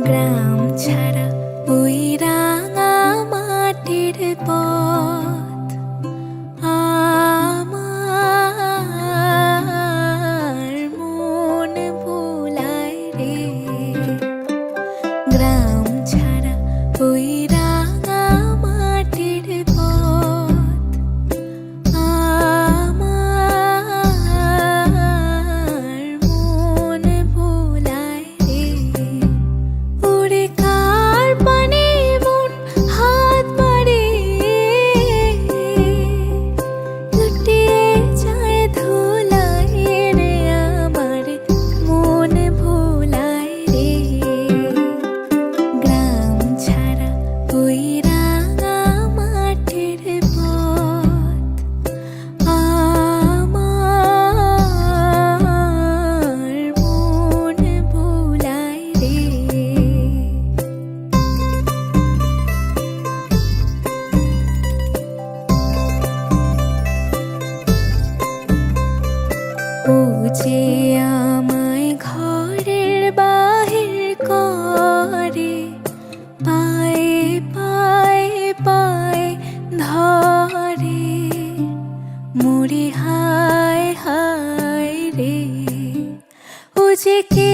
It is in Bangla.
গ্রাম ছাড়া ওই রাঙা মাটির পথ আমার মন ভুলায় রে। গ্রাম ছাড়া ওই রাঙা মাটির পথ আমার মন ভুলায় রে। ওরে কার পানে মন হাত বাড়িয়ে লুটিয়ে যায় ধুলায় রে, আমার মন ভুলায় রে। গ্রাম ছাড়া ওই রাঙা মাটির পথ আমার মন ভুলায় রে। ও যে আমায় ঘরের বাহির করে, পায়ে পায়ে পায়ে ধরে, মরি হায় হায় রে। ও যে কে